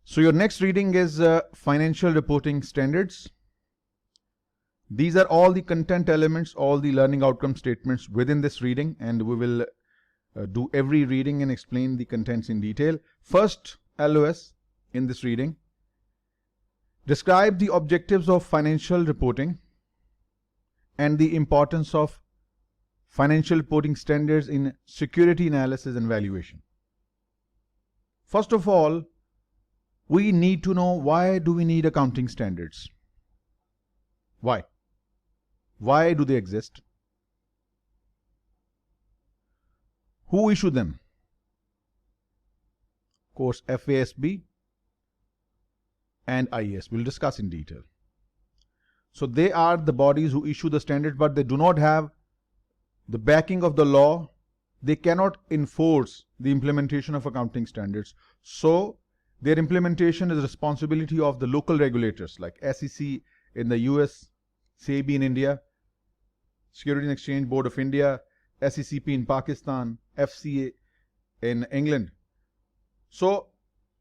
So your next reading is financial reporting standards. These are all the content elements, all the learning outcome statements within this reading, and we will do every reading and explain the contents in detail. First, LOS in this reading. Describe the objectives of financial reporting and the importance of financial reporting standards in security analysis and valuation. First of all, we need to know, why do we need accounting standards? Why? Why do they exist? Who issue them? Of course, FASB and IAS. We'll discuss in detail. So they are the bodies who issue the standards, but they do not have the backing of the law. They cannot enforce the implementation of accounting standards. So their implementation is the responsibility of the local regulators like SEC in the US, SEBI in India, Securities and Exchange Board of India, SECP in Pakistan, FCA in England. So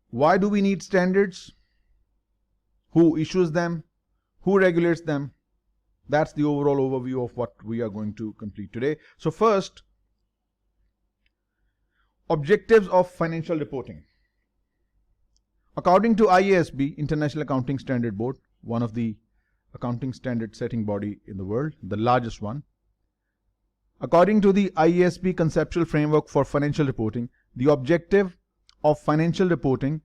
why do we need standards? Who issues them? Who regulates them? That's the overall overview of what we are going to complete today. So first, objectives of financial reporting. According to IASB, International Accounting Standard Board, one of the accounting standard setting body in the world, the largest one. According to the IASB conceptual framework for financial reporting, the objective of financial reporting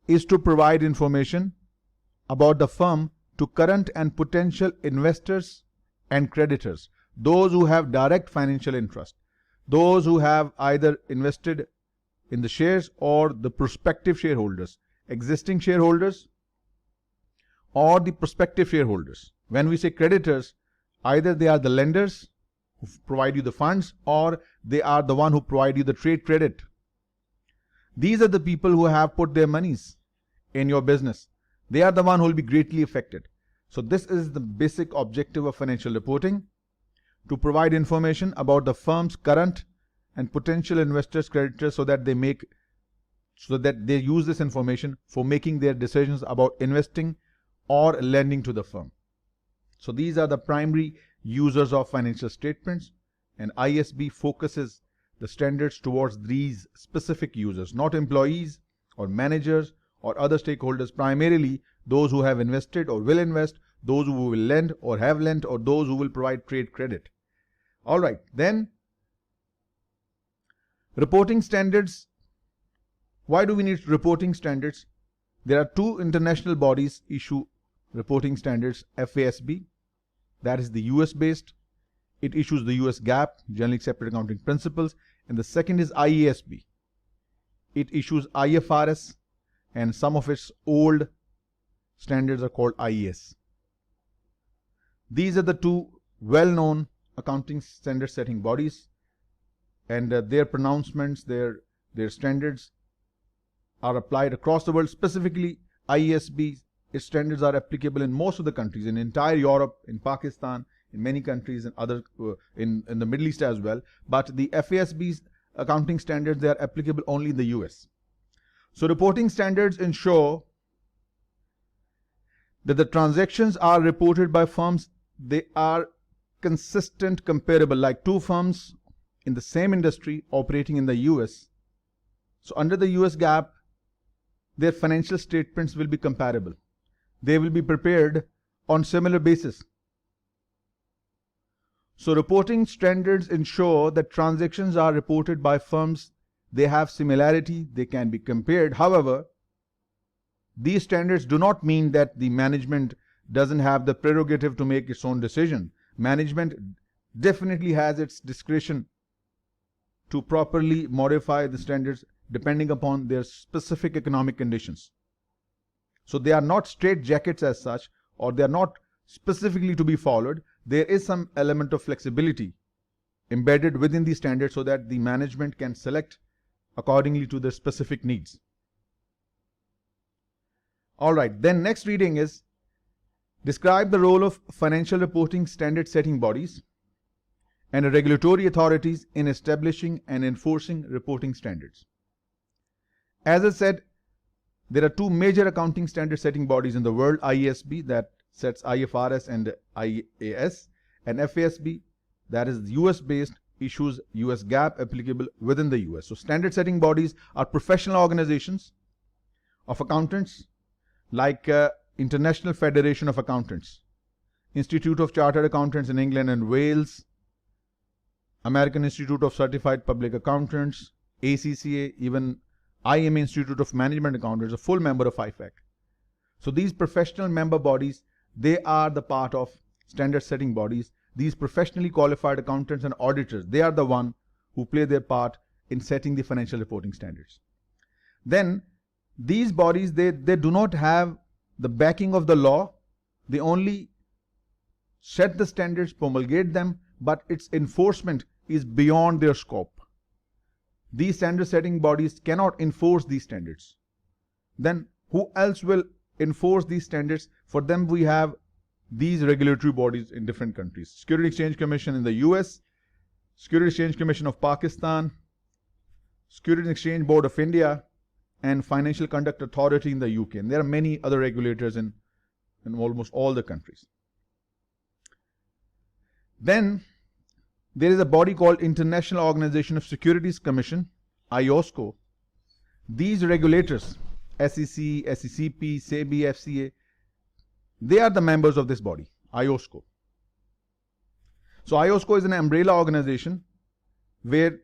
is to provide information about the firm to current and potential investors and creditors, those who have direct financial interest, those who have either invested in the shares or the prospective shareholders, existing shareholders or the prospective shareholders. When we say creditors, either they are the lenders who provide you the funds, or they are the one who provide you the trade credit. These are the people who have put their monies in your business. They are the one who will be greatly affected. So this is the basic objective of financial reporting, to provide information about the firm's current and potential investors, creditors, so that they use this information for making their decisions about investing or lending to the firm. So these are the primary users of financial statements, and IASB focuses the standards towards these specific users, not employees or managers or other stakeholders, primarily those who have invested or will invest, those who will lend or have lent, or those who will provide trade credit. All right, then reporting standards. Why do we need reporting standards? There are two international bodies issue reporting standards. FASB, that is the US based. It issues the US GAAP, Generally Accepted Accounting Principles. And the second is IASB. It issues IFRS, and some of its old standards are called IAS. These are the two well-known accounting standard setting bodies, and their pronouncements, their standards are applied across the world. Specifically, IASB, its standards are applicable in most of the countries, in entire Europe, in Pakistan, in many countries, and other in the Middle East as well. But the FASB's accounting standards, they are applicable only in the US. So reporting standards ensure that the transactions are reported by firms, they are consistent, comparable, like two firms in the same industry operating in the US. So under the US GAAP, their financial statements will be comparable. They will be prepared on similar basis. So reporting standards ensure that transactions are reported by firms, they have similarity, they can be compared. However, these standards do not mean that the management doesn't have the prerogative to make its own decision. Management definitely has its discretion to properly modify the standards depending upon their specific economic conditions. So they are not straitjackets as such, or they are not specifically to be followed. There is some element of flexibility embedded within the standard so that the management can select accordingly to their specific needs. All right, then next reading is describe the role of financial reporting standard setting bodies and regulatory authorities in establishing and enforcing reporting standards. As I said, There are two major accounting standard setting bodies in the world, IASB that sets IFRS and IAS, and FASB that is US based, issues US GAAP applicable within the US. So standard setting bodies are professional organizations of accountants like International Federation of Accountants, Institute of Chartered Accountants in England and Wales, American Institute of Certified Public Accountants, ACCA, even IMA Institute of Management Accountants, a full member of IFAC. So these professional member bodies, they are the part of standard setting bodies. These professionally qualified accountants and auditors, they are the one who play their part in setting the financial reporting standards. Then these bodies, they do not have the backing of the law. They only set the standards, promulgate them, but its enforcement is beyond their scope. These standard setting bodies cannot enforce these standards. Then who else will enforce these standards? For them we have these regulatory bodies in different countries. Security Exchange Commission in the US, Security Exchange Commission of Pakistan, Security and Exchange Board of India, and Financial Conduct Authority in the UK. And there are many other regulators in almost all the countries. Then there is a body called International Organization of Securities Commission, IOSCO. These regulators, SEC, SECP, SEBI, FCA, they are the members of this body, IOSCO. So IOSCO is an umbrella organization where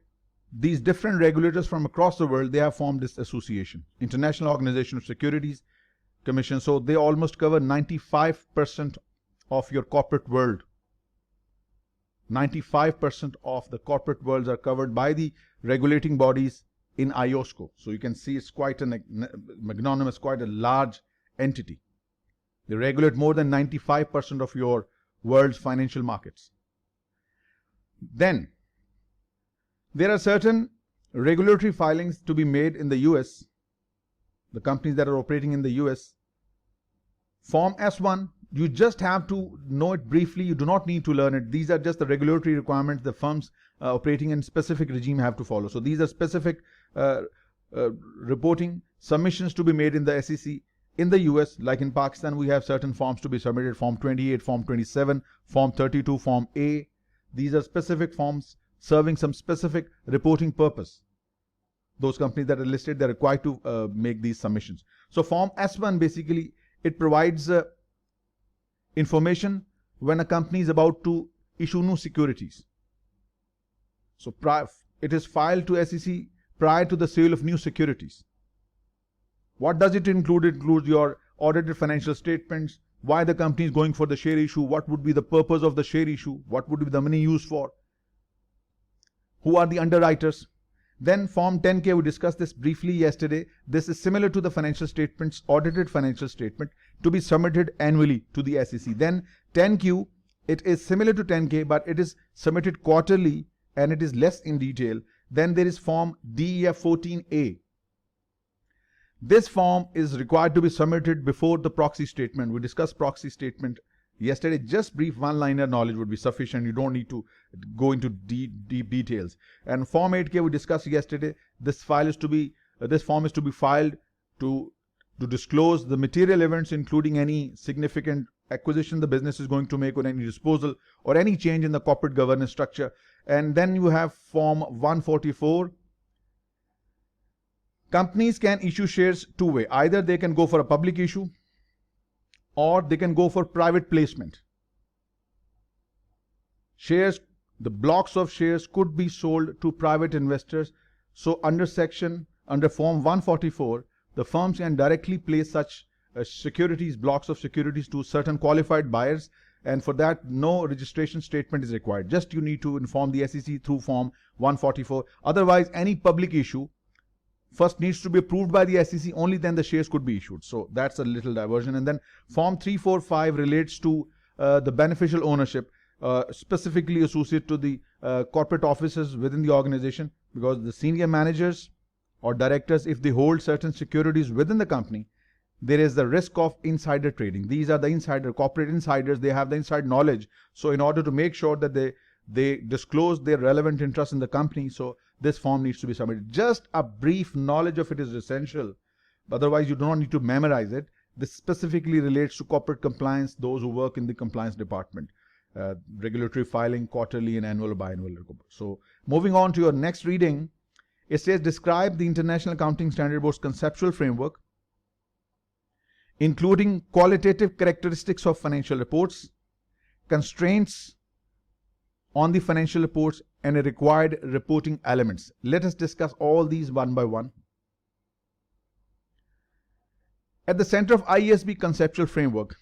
these different regulators from across the world, they have formed this association, International Organization of Securities Commission. So they almost cover 95% of your corporate world. 95% of the corporate worlds are covered by the regulating bodies in IOSCO. So you can see it's quite an magnanimous, quite a large entity. They regulate more than 95% of your world's financial markets. Then there are certain regulatory filings to be made in the US, the companies that are operating in the US. Form S1, you just have to know it briefly. You do not need to learn it. These are just the regulatory requirements the firms operating in specific regime have to follow. So these are specific reporting submissions to be made in the SEC. In the US, like in Pakistan, we have certain forms to be submitted, Form 28, Form 27, Form 32, Form A. These are specific forms serving some specific reporting purpose. Those companies that are listed, they're required to make these submissions. So Form S1, basically, it provides information when a company is about to issue new securities. So it is filed to SEC prior to the sale of new securities. What does it include? It includes your audited financial statements, why the company is going for the share issue, what would be the purpose of the share issue, what would be the money used for, who are the underwriters. Then Form 10K, we discussed this briefly yesterday. This is similar to the financial statements, audited financial statement, to be submitted annually to the SEC. Then 10Q, it is similar to 10K, but it is submitted quarterly and it is less in detail. Then there is Form DEF 14A. This form is required to be submitted before the proxy statement. We discussed proxy statement yesterday. Just brief one-liner knowledge would be sufficient. You don't need to go into deep details. And Form 8K we discussed yesterday. This form is to be filed to disclose the material events, including any significant acquisition the business is going to make, or any disposal, or any change in the corporate governance structure. And then you have Form 144. Companies can issue shares two ways. Either they can go for a public issue or they can go for private placement. Shares, the blocks of shares could be sold to private investors. So under Form 144, the firms can directly place such securities, blocks of securities to certain qualified buyers. And for that, no registration statement is required. Just you need to inform the SEC through Form 144. Otherwise, any public issue first needs to be approved by the SEC, only then the shares could be issued. So that's a little diversion. And then Form 345 relates to the beneficial ownership, specifically associated to the corporate officers within the organization, because the senior managers or directors, if they hold certain securities within the company, there is the risk of insider trading. These are the corporate insiders, they have the inside knowledge. So in order to make sure that they disclose their relevant interest in the company, so this form needs to be submitted. Just a brief knowledge of it is essential Otherwise, you do not need to memorize it. This specifically relates to corporate compliance, those who work in the compliance department, regulatory filing, quarterly and annual or biannual. So, moving on to your next reading, it says describe the International Accounting Standard Board's conceptual framework, including qualitative characteristics of financial reports, constraints on the financial reports, and required reporting elements. Let us discuss all these one by one. At the center of IASB conceptual framework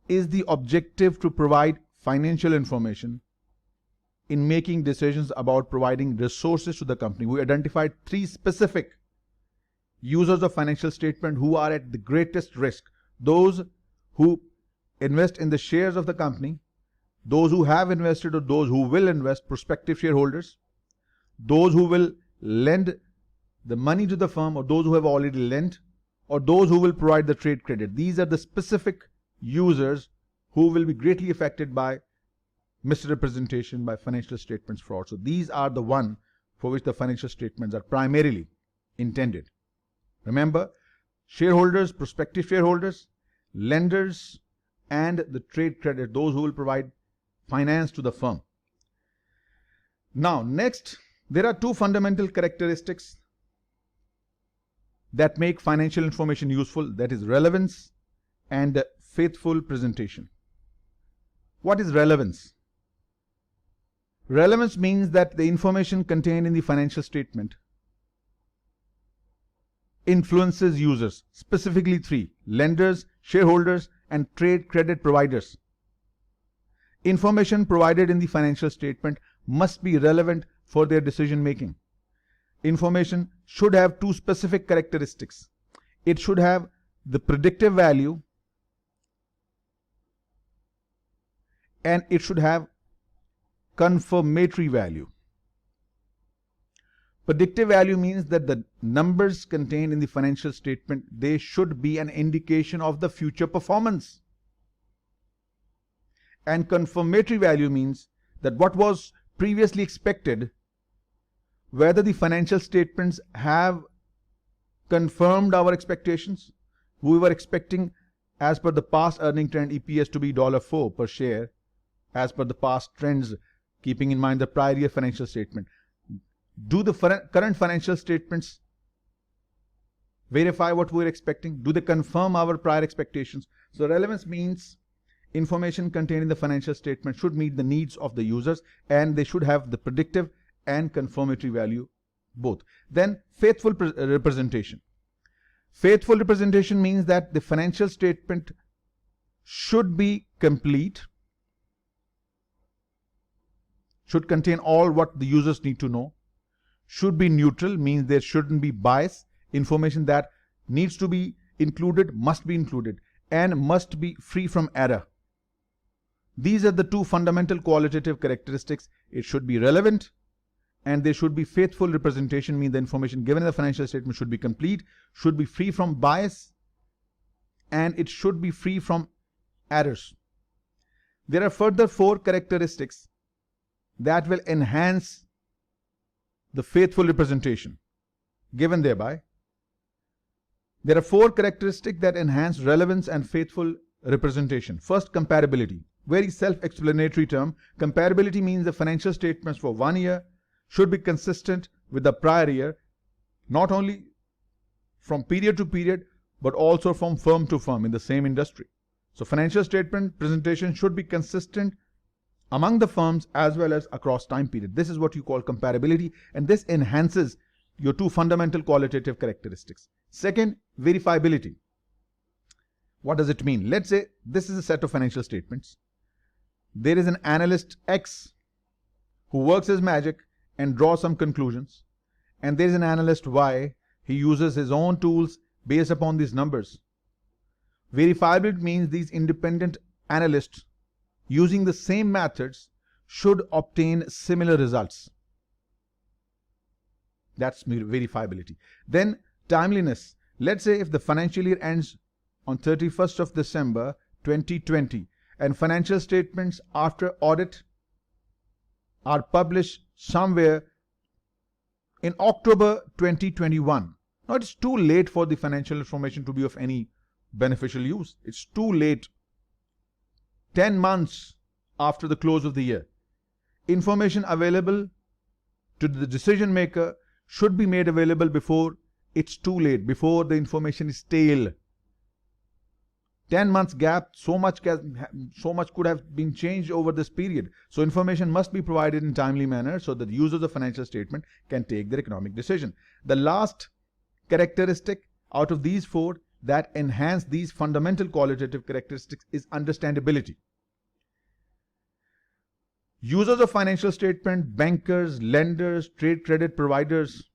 is the objective to provide financial information in making decisions about providing resources to the company. We identified 3 specific users of financial statement who are at the greatest risk: those who invest in the shares of the company, those who have invested or those who will invest, prospective shareholders, those who will lend the money to the firm or those who have already lent, or those who will provide the trade credit. These are the specific users who will be greatly affected by misrepresentation, by financial statements fraud. So these are the one for which the financial statements are primarily intended. Remember, shareholders, prospective shareholders, lenders, and the trade credit, those who will provide finance to the firm. Now, next, there are 2 fundamental characteristics that make financial information useful, that is relevance and faithful presentation. What is relevance? Relevance means that the information contained in the financial statement influences users, specifically 3: lenders, shareholders, and trade credit providers. Information provided in the financial statement must be relevant for their decision making. Information should have 2 specific characteristics. It should have the predictive value and it should have confirmatory value. Predictive value means that the numbers contained in the financial statement, they should be an indication of the future performance. And confirmatory value means that what was previously expected, whether the financial statements have confirmed our expectations. We were expecting, as per the past earning trend, EPS to be $4 per share, as per the past trends, keeping in mind the prior year financial statement. Do the current financial statements verify what we were expecting? Do they confirm our prior expectations? So relevance means information contained in the financial statement should meet the needs of the users, and they should have the predictive and confirmatory value both. Then faithful representation. Faithful representation means that the financial statement should be complete, should contain all what the users need to know, should be neutral, means there shouldn't be bias. Information that needs to be included must be included, and must be free from error. These are the 2 fundamental qualitative characteristics. It should be relevant and there should be faithful representation, means the information given in the financial statement should be complete, should be free from bias, and it should be free from errors. There are further 4 characteristics that will enhance the faithful representation given thereby. There are 4 characteristics that enhance relevance and faithful representation. First, comparability. Very self-explanatory term. Comparability means the financial statements for 1 year should be consistent with the prior year, not only from period to period, but also from firm to firm in the same industry. So financial statement presentation should be consistent among the firms as well as across time period. This is what you call comparability, and this enhances your 2 fundamental qualitative characteristics. Second, verifiability. What does it mean? Let's say this is a set of financial statements. There is an analyst X who works his magic and draws some conclusions, and there is an analyst Y. He uses his own tools based upon these numbers. Verifiability means these independent analysts using the same methods should obtain similar results. That's verifiability. Then timeliness. Let's say if the financial year ends on 31st of December 2020 and financial statements after audit are published somewhere in October 2021. Now Now it's too late for the financial information to be of any beneficial use. It's too late. 10 months after the close of the year. Information available to the decision maker should be made available before it's too late, before the information is stale. 10 months gap, so much could have been changed over this period. So information must be provided in timely manner so that users of financial statement can take their economic decision. The last characteristic out of these four that enhance these fundamental qualitative characteristics is understandability. Users of financial statement, bankers, lenders, trade credit providers,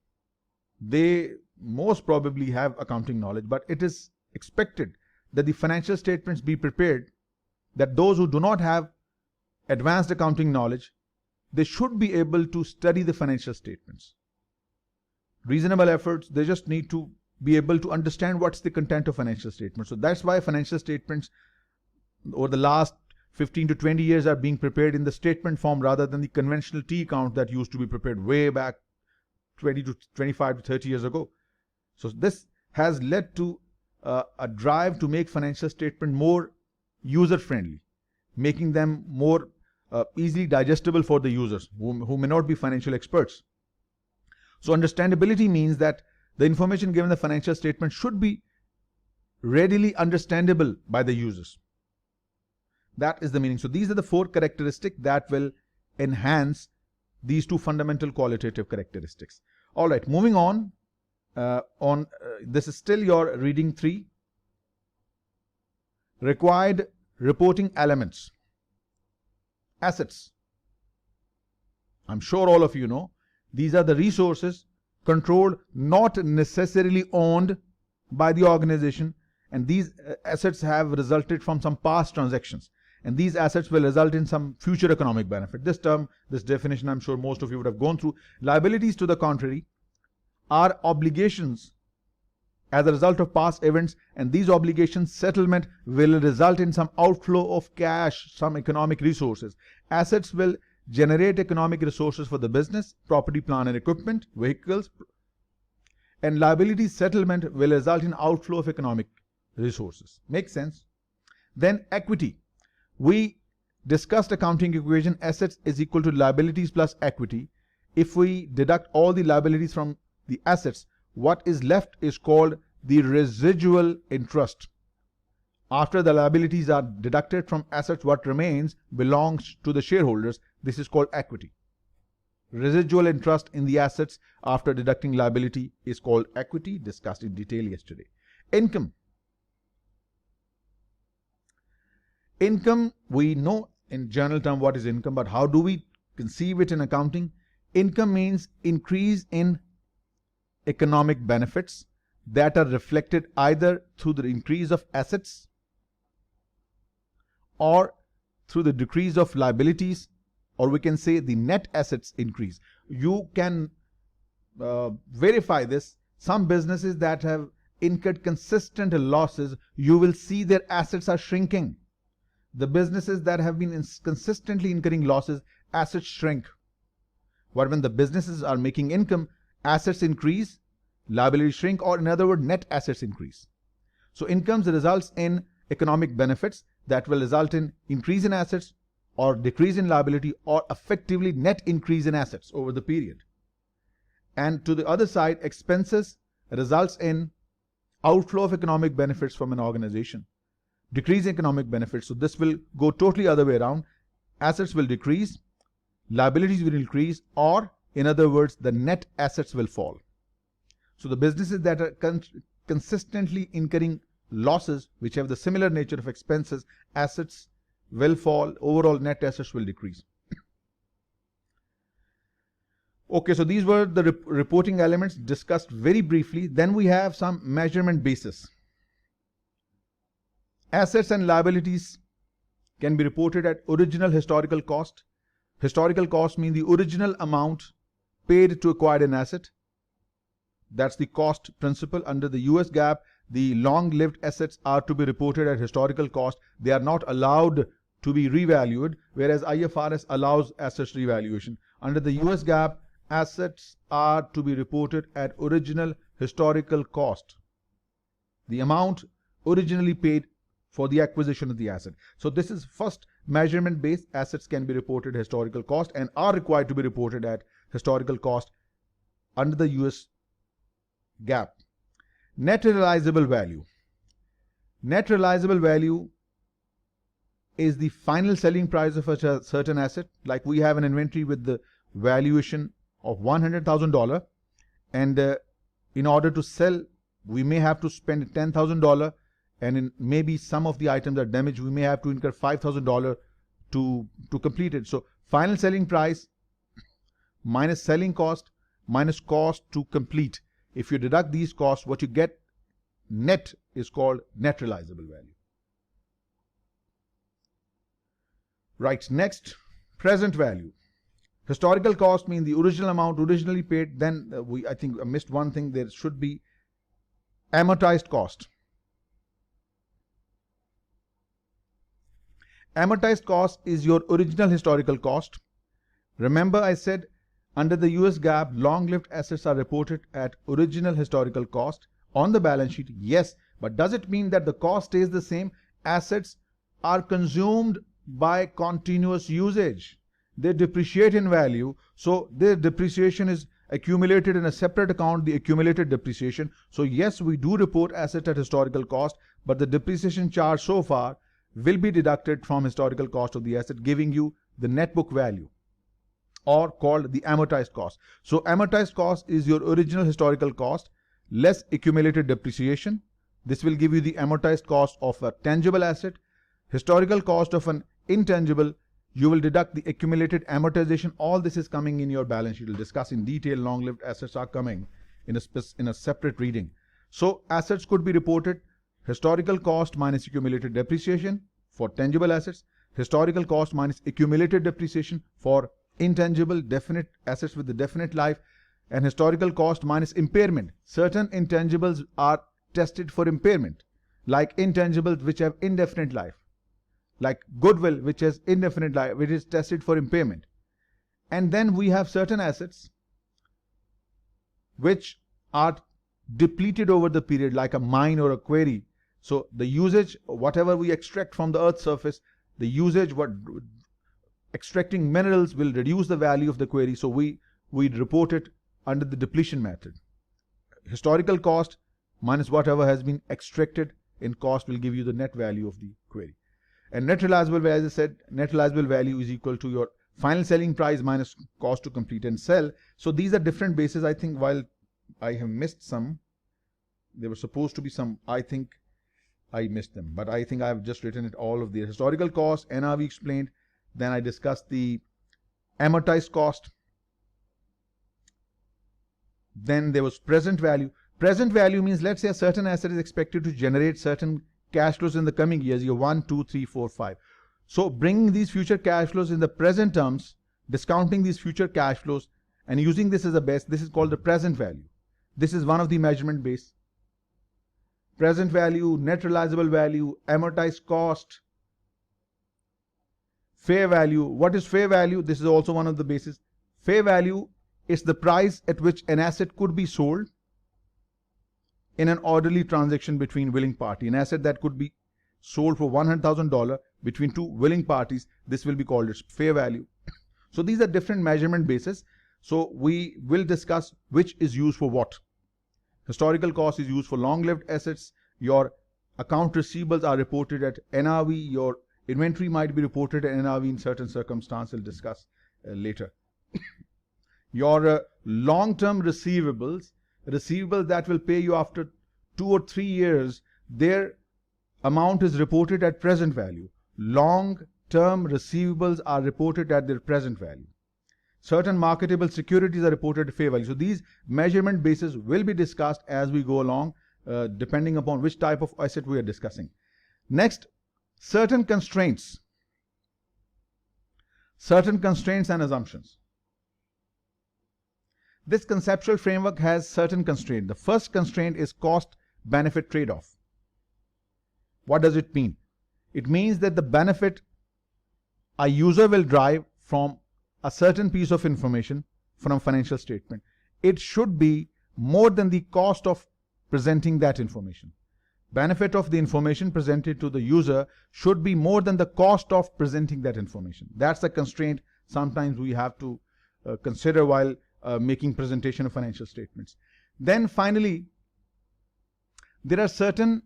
they most probably have accounting knowledge, but it is expected that the financial statements be prepared, that those who do not have advanced accounting knowledge, they should be able to study the financial statements. Reasonable efforts, they just need to be able to understand what's the content of financial statements. So that's why financial statements over the last 15 to 20 years are being prepared in the statement form rather than the conventional T account that used to be prepared way back 20 to 25 to 30 years ago. So this has led to a drive to make financial statement more user-friendly, making them more easily digestible for the users who may not be financial experts. So understandability means that the information given in the financial statement should be readily understandable by the users. That is the meaning. So these are the four characteristics that will enhance these two fundamental qualitative characteristics. All right, moving on. This is still your reading 3. Required reporting elements. Assets. I'm sure all of you know. These are the resources controlled, not necessarily owned by the organization, and these assets have resulted from some past transactions, and these assets will result in some future economic benefit. This term, this definition, I'm sure most of you would have gone through. Liabilities, to the contrary, are obligations as a result of past events, and these obligations settlement will result in some outflow of cash, some economic resources. Assets will generate economic resources for the business, property, plant and equipment, vehicles, and liability settlement will result in outflow of economic resources. Makes sense? Then equity. We discussed accounting equation assets is equal to liabilities plus equity. If we deduct all the liabilities from the assets, what is left is called the residual interest. After the liabilities are deducted from assets, what remains belongs to the shareholders. This is called equity. Residual interest in the assets after deducting liability is called equity, discussed in detail yesterday. Income. Income, we know in general term what is income, but how do we conceive it in accounting? Income means increase in economic benefits that are reflected either through the increase of assets or through the decrease of liabilities, or we can say the net assets increase. You can verify this. Some businesses that have incurred consistent losses, you will see their assets are shrinking. The businesses that have been consistently incurring losses, assets shrink. But when the businesses are making income, assets increase, liabilities shrink, or in other words, net assets increase. So income results in economic benefits that will result in increase in assets or decrease in liability, or effectively net increase in assets over the period. And to the other side, expenses results in outflow of economic benefits from an organization, decrease in economic benefits. So this will go totally other way around. Assets will decrease, liabilities will increase, or in other words, the net assets will fall. So the businesses that are consistently incurring losses, which have the similar nature of expenses, assets will fall, overall net assets will decrease. Okay, so these were the reporting elements discussed very briefly. Then we have some measurement basis. Assets and liabilities can be reported at original historical cost. Historical cost means the original amount paid to acquire an asset. That's the cost principle. Under the US GAAP, the long-lived assets are to be reported at historical cost. They are not allowed to be revalued, whereas IFRS allows assets revaluation. Under the US GAAP, assets are to be reported at original historical cost, the amount originally paid for the acquisition of the asset. So this is first measurement base. Assets can be reported historical cost and are required to be reported at historical cost under the US GAAP. Net realizable value. Net realizable value is the final selling price of a certain asset. Like we have an inventory with the valuation of $100,000, and in order to sell, we may have to spend $10,000, and maybe some of the items are damaged, we may have to incur $5,000 to complete it. So final selling price minus selling cost minus cost to complete. If you deduct these costs, what you get net is called net realizable value. Right, next, present value. Historical cost means the original amount originally paid. Then I think I missed one thing. There should be amortized cost. Amortized cost is your original historical cost. Remember I said under the US GAAP, long-lived assets are reported at original historical cost on the balance sheet. Yes, but does it mean that the cost stays the same? Assets are consumed by continuous usage. They depreciate in value, so their depreciation is accumulated in a separate account, the accumulated depreciation. So yes, we do report asset at historical cost, but the depreciation charge so far will be deducted from historical cost of the asset, giving you the net book value, or called the amortized cost. So amortized cost is your original historical cost less accumulated depreciation. This will give you the amortized cost of a tangible asset. Historical cost of an intangible, you will deduct the accumulated amortization. All this is coming in your balance sheet. We'll discuss in detail. Long-lived assets are coming in a separate reading. So assets could be reported historical cost minus accumulated depreciation for tangible assets, historical cost minus accumulated depreciation for intangible definite assets with the definite life, and historical cost minus impairment. Certain intangibles are tested for impairment, like intangibles which have indefinite life, like goodwill which has indefinite life, which is tested for impairment. And then we have certain assets which are depleted over the period, like a mine or a quarry. So the usage, whatever we extract from the earth's surface, the usage, what extracting minerals will reduce the value of the quarry, so we report it under the depletion method. Historical cost minus whatever has been extracted in cost will give you the net value of the quarry. And net realizable value, as I said, net realizable value is equal to your final selling price minus cost to complete and sell. So these are different bases. I think while I have missed some, there were supposed to be some, I think I missed them, but I think I have just written it all of the historical cost, NRV explained. Then I discussed the amortized cost. Then there was present value. Present value means, let's say a certain asset is expected to generate certain cash flows in the coming years, year 1, 2, 3, 4, 5. So bringing these future cash flows in the present terms, discounting these future cash flows and using this as a base, this is called the present value. This is one of the measurement base. Present value, net realizable value, amortized cost, fair value. What is fair value? This is also one of the bases. Fair value is the price at which an asset could be sold in an orderly transaction between willing parties. An asset that could be sold for $100,000 between two willing parties, this will be called its fair value. So these are different measurement bases. So we will discuss which is used for what. Historical cost is used for long-lived assets. Your account receivables are reported at NRV. Your inventory might be reported at NRV in certain circumstances. We'll discuss later. Your long-term receivables that will pay you after 2 or 3 years, their amount is reported at present value. Long-term receivables are reported at their present value. Certain marketable securities are reported at fair value. So these measurement bases will be discussed as we go along, depending upon which type of asset we are discussing. Next, certain constraints and assumptions. This conceptual framework has certain constraints. The first constraint is cost-benefit trade-off. What does it mean? It means that the benefit a user will derive from a certain piece of information from financial statement, it should be more than the cost of presenting that information. Benefit of the information presented to the user should be more than the cost of presenting that information. That's a constraint sometimes we have to consider while making presentation of financial statements. Then finally, there are certain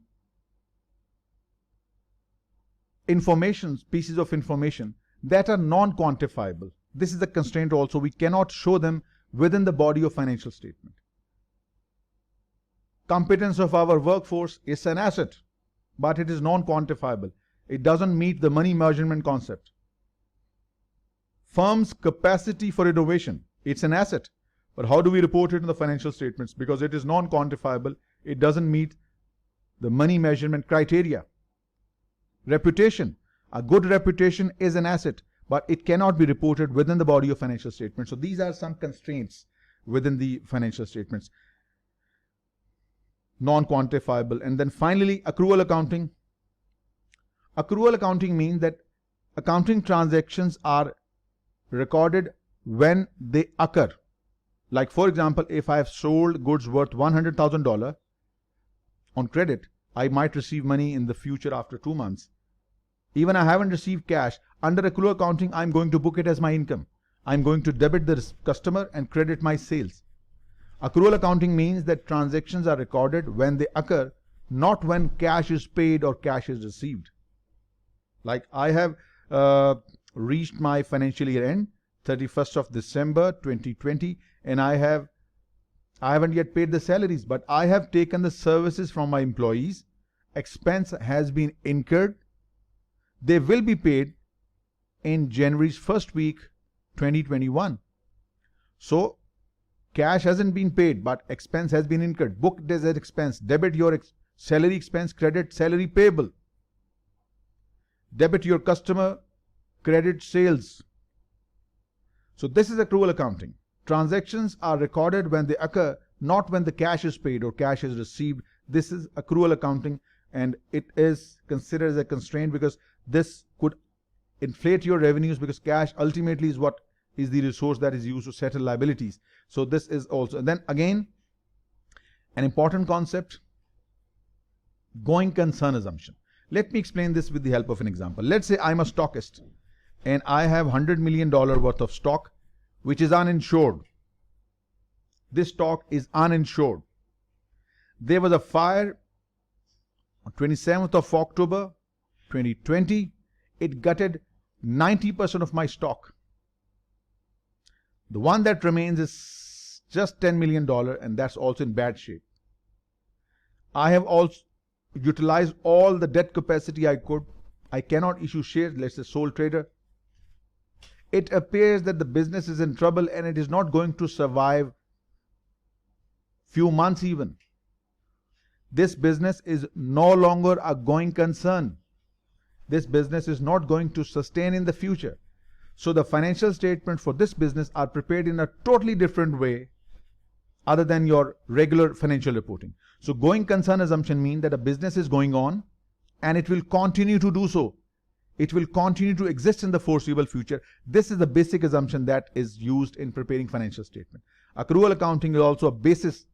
pieces of information that are non-quantifiable. This is a constraint also. We cannot show them within the body of financial statement. Competence of our workforce is an asset, but it is non-quantifiable. It doesn't meet the money measurement concept. Firm's capacity for innovation, it's an asset, but how do we report it in the financial statements? Because it is non-quantifiable, it doesn't meet the money measurement criteria. Reputation, a good reputation is an asset, but it cannot be reported within the body of financial statements. So these are some constraints within the financial statements. Non-quantifiable. And then finally, accrual accounting. Accrual accounting means that accounting transactions are recorded when they occur. Like for example, if I have sold goods worth $100,000 on credit, I might receive money in the future after 2 months. Even I haven't received cash. Under accrual accounting, I'm going to book it as my income. I'm going to debit the customer and credit my sales. Accrual accounting means that transactions are recorded when they occur, not when cash is paid or cash is received. Like I have reached my financial year end, 31st of December 2020, and I haven't yet paid the salaries, but I have taken the services from my employees. Expense has been incurred. They will be paid in January's first week 2021. So cash hasn't been paid, but expense has been incurred. Booked as an expense. Debit your salary expense, credit salary payable. Debit your customer, credit sales. So this is accrual accounting. Transactions are recorded when they occur, not when the cash is paid or cash is received. This is accrual accounting, and it is considered as a constraint because this could inflate your revenues, because cash ultimately is what is the resource that is used to settle liabilities. So this is also, and then again, an important concept, going concern assumption. Let me explain this with the help of an example. Let's say I'm a stockist and I have $100 million worth of stock which is uninsured. This stock is uninsured. There was a fire on 27th of October 2020. It gutted 90% of my stock. The one that remains is just $10 million, and that's also in bad shape. I have also utilized all the debt capacity I could. I cannot issue shares, let's say sole trader. It appears that the business is in trouble and it is not going to survive few months even. This business is no longer a going concern. This business is not going to sustain in the future. So the financial statements for this business are prepared in a totally different way other than your regular financial reporting. So going concern assumption means that a business is going on and it will continue to do so. It will continue to exist in the foreseeable future. This is the basic assumption that is used in preparing financial statement. Accrual accounting is also a basis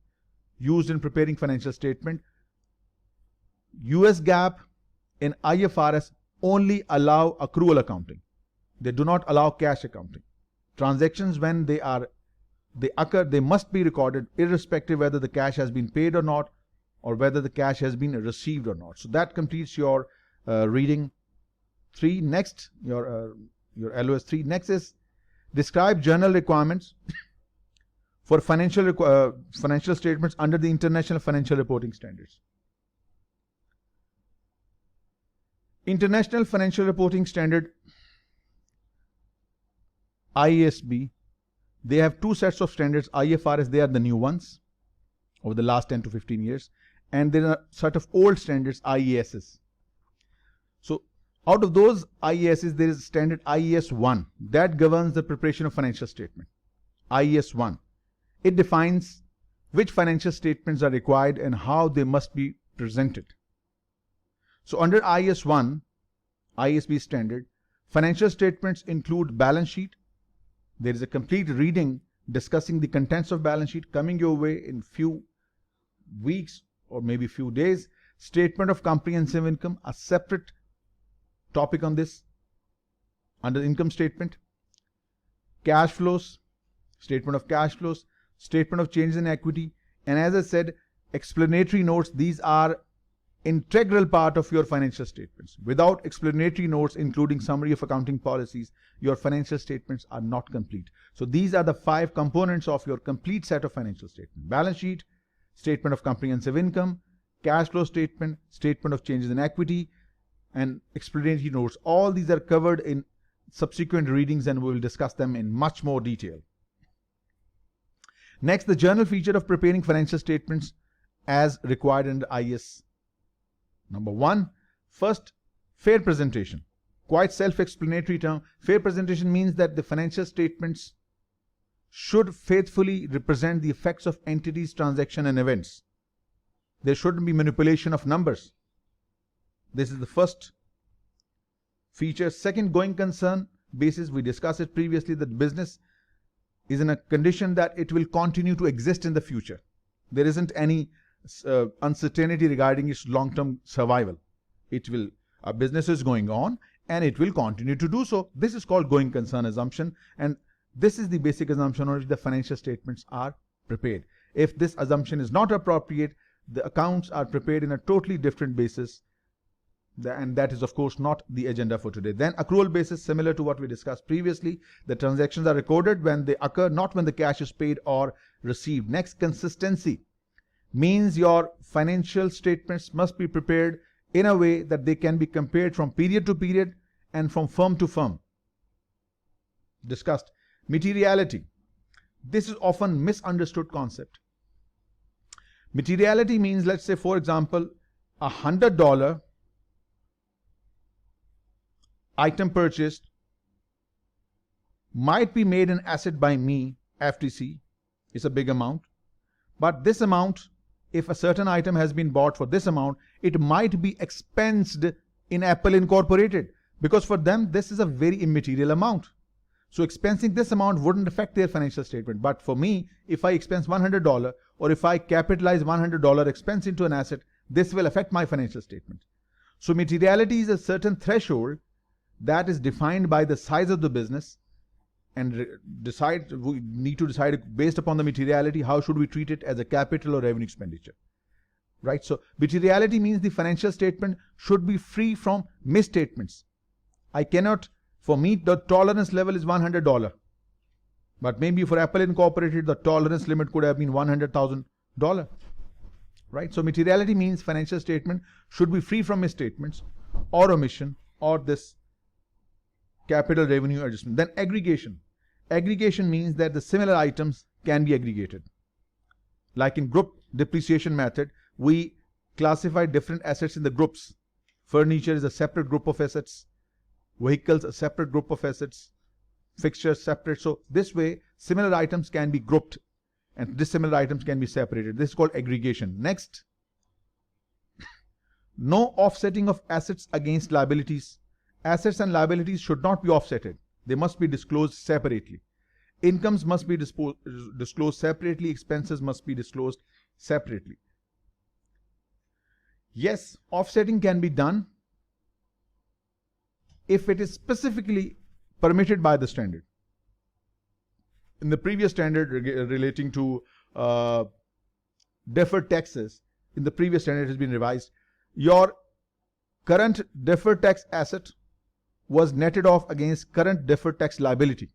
used in preparing financial statement. US GAAP and IFRS only allow accrual accounting. They do not allow cash accounting. Transactions, when they occur, they must be recorded irrespective whether the cash has been paid or not, or whether the cash has been received or not. So that completes your reading 3. Next, your LOS 3. Next is describe journal requirements for financial statements under the International Financial Reporting Standards. International Financial Reporting Standard, IASB, they have 2 sets of standards. IFRS, they are the new ones over the last 10 to 15 years. And there are a set of old standards, IASs. So out of those IASs, there is standard IAS 1 that governs the preparation of financial statement. IAS 1. It defines which financial statements are required and how they must be presented. So under IAS 1, IASB standard, financial statements include balance sheet. There is a complete reading discussing the contents of balance sheet coming your way in few weeks or maybe few days. Statement of comprehensive income, a separate topic on this under income statement. Cash flows, statement of cash flows, statement of changes in equity, and as I said, explanatory notes. These are integral part of your financial statements. Without explanatory notes, including summary of accounting policies, your financial statements are not complete. So these are the 5 components of your complete set of financial statements: balance sheet, statement of comprehensive income, cash flow statement, statement of changes in equity, and explanatory notes. All these are covered in subsequent readings, and we will discuss them in much more detail. Next, the journal feature of preparing financial statements as required under IAS. Number 1, first, fair presentation. Quite self-explanatory term. Fair presentation means that the financial statements should faithfully represent the effects of entities, transaction, and events. There shouldn't be manipulation of numbers. This is the first feature. Second, going concern basis. We discussed it previously that business is in a condition that it will continue to exist in the future. There isn't any uncertainty regarding its long-term survival. Our business is going on and it will continue to do so. This is called going concern assumption, and this is the basic assumption on which the financial statements are prepared. If this assumption is not appropriate, the accounts are prepared in a totally different basis, and that is of course not the agenda for today. Then accrual basis, similar to what we discussed previously. The transactions are recorded when they occur, not when the cash is paid or received. Next, consistency means your financial statements must be prepared in a way that they can be compared from period to period and from firm to firm. Discussed. Materiality. This is often misunderstood concept. Materiality means, let's say for example, $100 item purchased might be made an asset by me, FTC. It's a big amount. But this amount, if a certain item has been bought for this amount, it might be expensed in Apple Incorporated, because for them this is a very immaterial amount. So expensing this amount wouldn't affect their financial statement. But for me, if I expense $100 or if I capitalize $100 expense into an asset, this will affect my financial statement. So materiality is a certain threshold that is defined by the size of the business, and we need to decide based upon the materiality how should we treat it as a capital or revenue expenditure, right? So materiality means the financial statement should be free from misstatements. I cannot, for me the tolerance level is $100, but maybe for Apple Incorporated the tolerance limit could have been $100,000, right? So materiality means financial statement should be free from misstatements or omission or this capital revenue adjustment. Then aggregation. Aggregation means that the similar items can be aggregated. Like in group depreciation method, we classify different assets in the groups. Furniture is a separate group of assets. Vehicles a separate group of assets. Fixtures separate. So this way, similar items can be grouped and dissimilar items can be separated. This is called aggregation. Next, no offsetting of assets against liabilities. Assets and liabilities should not be offsetted. They must be disclosed separately. Incomes must be disclosed separately. Expenses must be disclosed separately. Yes, offsetting can be done if it is specifically permitted by the standard. In the previous standard relating to deferred taxes, in the previous standard has been revised. Your current deferred tax asset was netted off against current deferred tax liability.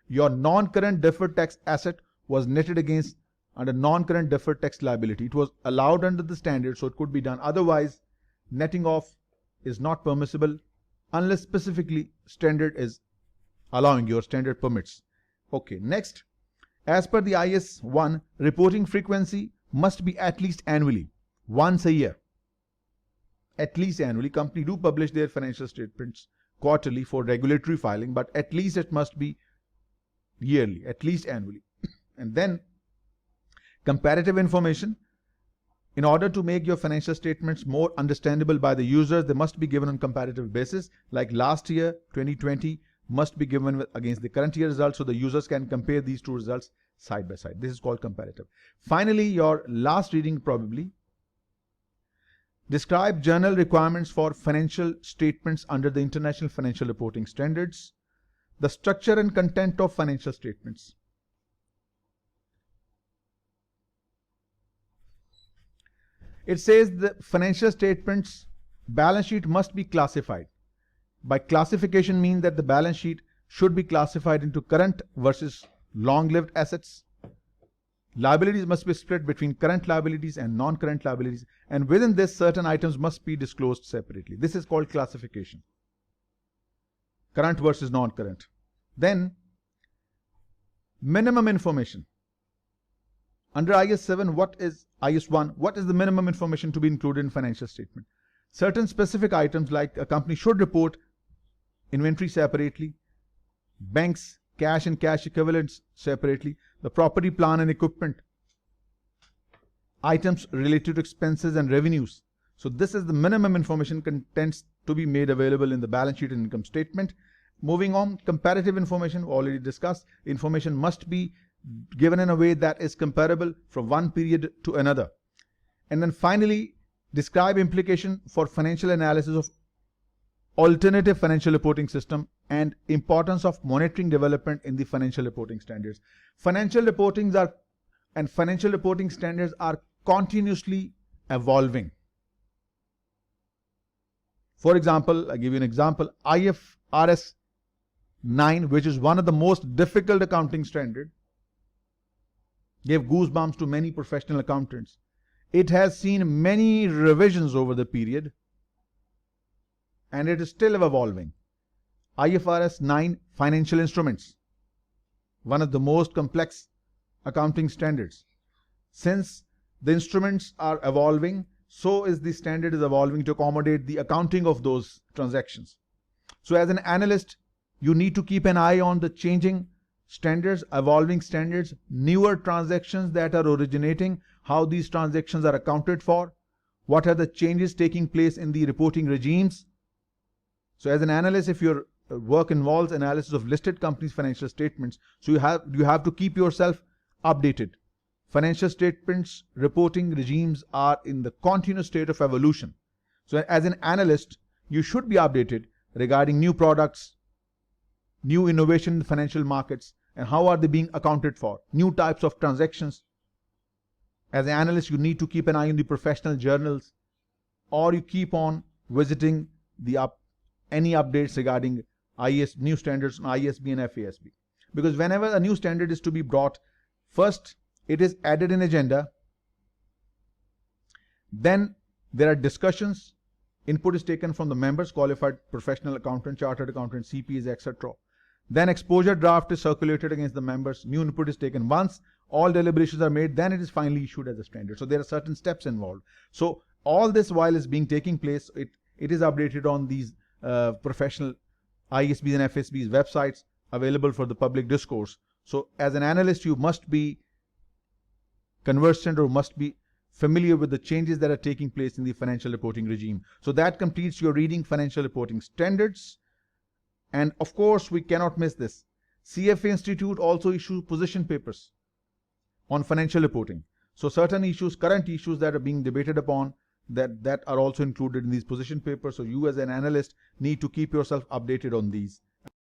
Your non-current deferred tax asset was netted against under non-current deferred tax liability. It was allowed under the standard, so it could be done. Otherwise, netting off is not permissible unless specifically standard is allowing, your standard permits. Okay, next, as per the IAS 1, reporting frequency must be at least annually, once a year. At least annually. Company do publish their financial statements quarterly for regulatory filing, but at least it must be yearly, at least annually. And then comparative information. In order to make your financial statements more understandable by the users, they must be given on comparative basis. Like last year, 2020, must be given against the current year results so the users can compare these two results side by side. This is called comparative. Finally, your last reading probably. Describe journal requirements for financial statements under the International Financial Reporting Standards. The structure and content of financial statements. It says the financial statements balance sheet must be classified. By classification means that the balance sheet should be classified into current versus long-lived assets. Liabilities must be split between current liabilities and non-current liabilities, and within this certain items must be disclosed separately. This is called classification. Current versus non-current. Then minimum information. Under IS 7, what is IS 1? What is the minimum information to be included in financial statement? Certain specific items like a company should report inventory separately, banks, cash and cash equivalents separately, the property, plant and equipment, items related to expenses and revenues. So this is the minimum information contents to be made available in the balance sheet and income statement. Moving on, comparative information already discussed. Information must be given in a way that is comparable from one period to another. And then finally, describe implication for financial analysis of alternative financial reporting system and importance of monitoring development in the financial reporting standards. Financial reporting standards are continuously evolving. For example, I give you an example, IFRS 9, which is one of the most difficult accounting standard, gave goosebumps to many professional accountants. It has seen many revisions over the period, and it is still evolving. IFRS 9 financial instruments, one of the most complex accounting standards. Since the instruments are evolving, so is the standard is evolving to accommodate the accounting of those transactions. So as an analyst, you need to keep an eye on the changing standards, evolving standards, newer transactions that are originating, how these transactions are accounted for, what are the changes taking place in the reporting regimes. So as an analyst, if your work involves analysis of listed companies' financial statements, so you have to keep yourself updated. Financial statements reporting regimes are in the continuous state of evolution. So as an analyst, you should be updated regarding new products, new innovation in the financial markets, and how are they being accounted for, new types of transactions. As an analyst, you need to keep an eye on the professional journals, or you keep on visiting any updates regarding new standards on ISB and FASB. Because whenever a new standard is to be brought, first it is added in agenda, then there are discussions, input is taken from the members, qualified professional accountant, chartered accountant, CPAs, etc. Then exposure draft is circulated against the members, new input is taken. Once all deliberations are made, then it is finally issued as a standard. So there are certain steps involved. So all this while is taking place, it is updated on these professional ISBs and FSBs websites available for the public discourse. So as an analyst, you must be conversant or must be familiar with the changes that are taking place in the financial reporting regime. So that completes your reading financial reporting standards. And of course, we cannot miss this. CFA Institute also issues position papers on financial reporting. So certain issues, current issues that are being debated upon, that are also included in these position papers. So you as an analyst need to keep yourself updated on these.